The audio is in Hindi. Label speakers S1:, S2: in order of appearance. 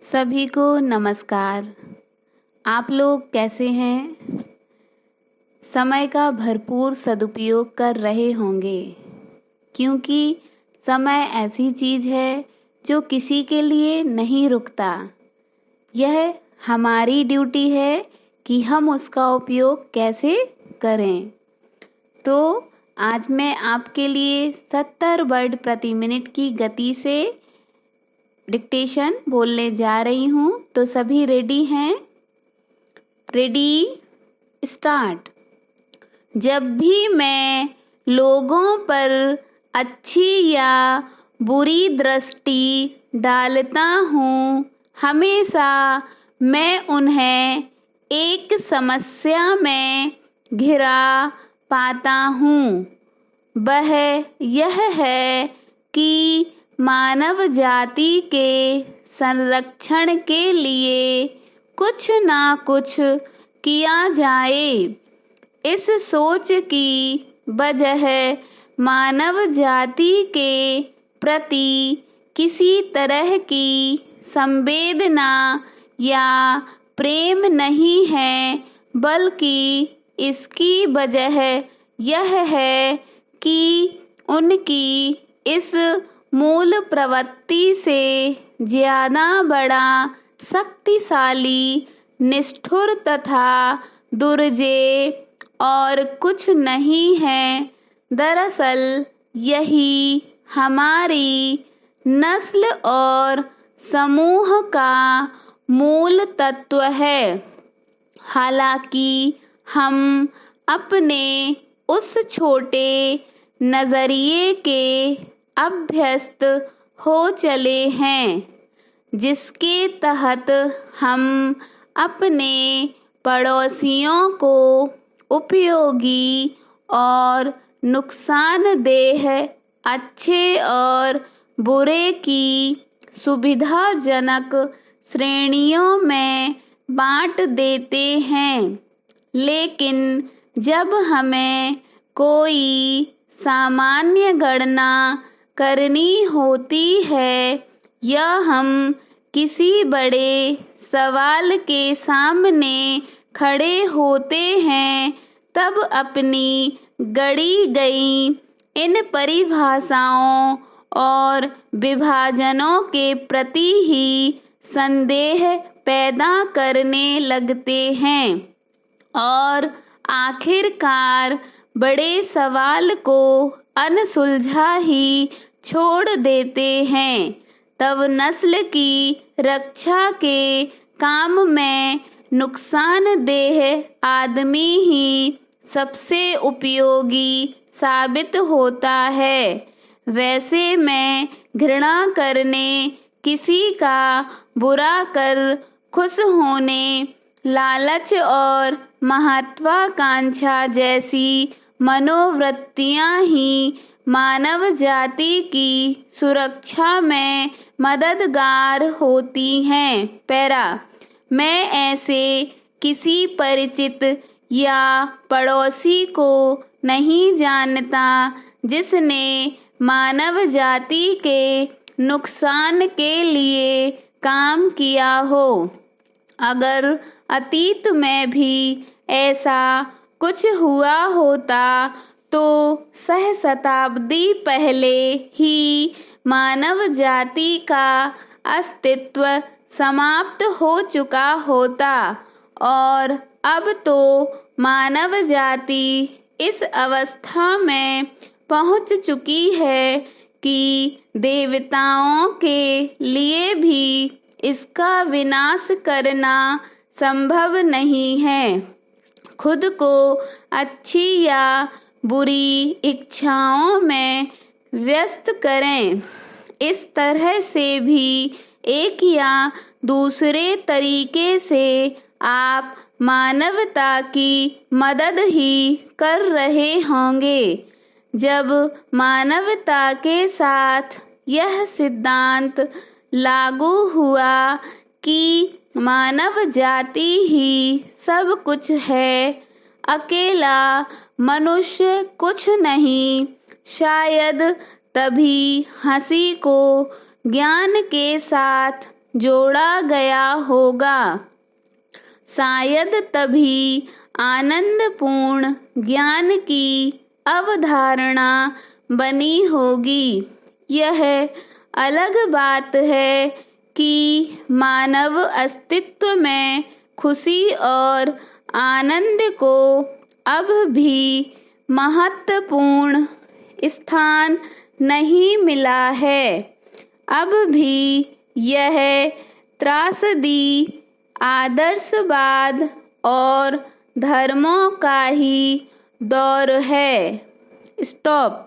S1: सभी को नमस्कार। आप लोग कैसे हैं? समय का भरपूर सदुपयोग कर रहे होंगे, क्योंकि समय ऐसी चीज़ है जो किसी के लिए नहीं रुकता। यह हमारी ड्यूटी है कि हम उसका उपयोग कैसे करें। तो आज मैं आपके लिए 70 वर्ड प्रति मिनट की गति से डिक्टेशन बोलने जा रही हूँ। तो सभी रेडी हैं? Ready, start. जब भी मैं लोगों पर अच्छी या बुरी दृष्टि डालता हूँ, हमेशा मैं उन्हें एक समस्या में घिरा पाता हूँ। वह यह है कि मानव जाति के संरक्षण के लिए कुछ ना कुछ किया जाए। इस सोच की वजह मानव जाति के प्रति किसी तरह की संवेदना या प्रेम नहीं है, बल्कि इसकी वजह यह है कि उनकी इस मूल प्रवृत्ति से ज़्यादा बड़ा, शक्तिशाली, निष्ठुर तथा दुर्जेय और कुछ नहीं है। दरअसल यही हमारी नस्ल और समूह का मूल तत्व है। हालांकि हम अपने उस छोटे नज़रिए के अभ्यस्त हो चले हैं, जिसके तहत हम अपने पड़ोसियों को उपयोगी और नुकसानदेह, अच्छे और बुरे की सुविधाजनक श्रेणियों में बांट देते हैं। लेकिन जब हमें कोई सामान्य गणना करनी होती है या हम किसी बड़े सवाल के सामने खड़े होते हैं, तब अपनी गढ़ी गई इन परिभाषाओं और विभाजनों के प्रति ही संदेह पैदा करने लगते हैं और आखिरकार बड़े सवाल को अनसुलझा ही छोड़ देते हैं। तब नस्ल की रक्षा के काम में नुकसानदेह आदमी ही सबसे उपयोगी साबित होता है। वैसे मैं घृणा करने, किसी का बुरा कर खुश होने, लालच और महत्वाकांक्षा जैसी मनोवृत्तियां ही मानव जाति की सुरक्षा में मददगार होती हैं। पैरा, मैं ऐसे किसी परिचित या पड़ोसी को नहीं जानता जिसने मानव जाति के नुकसान के लिए काम किया हो। अगर अतीत में भी ऐसा कुछ हुआ होता तो सहस्राब्दी पहले ही मानव जाति का अस्तित्व समाप्त हो चुका होता, और अब तो मानव जाति इस अवस्था में पहुंच चुकी है कि देवताओं के लिए भी इसका विनाश करना संभव नहीं है। खुद को अच्छी या बुरी इच्छाओं में व्यस्त करें। इस तरह से भी एक या दूसरे तरीके से आप मानवता की मदद ही कर रहे होंगे। जब मानवता के साथ यह सिद्धांत लागू हुआ कि मानव जाति ही सब कुछ है, अकेला मनुष्य कुछ नहीं, शायद तभी हंसी को ज्ञान के साथ जोड़ा गया होगा। शायद तभी आनंदपूर्ण ज्ञान की अवधारणा बनी होगी। यह अलग बात है कि मानव अस्तित्व में खुशी और आनंद को अब भी महत्वपूर्ण स्थान नहीं मिला है। अब भी यह त्रासदी आदर्शवाद और धर्मों का ही दौर है। स्टॉप।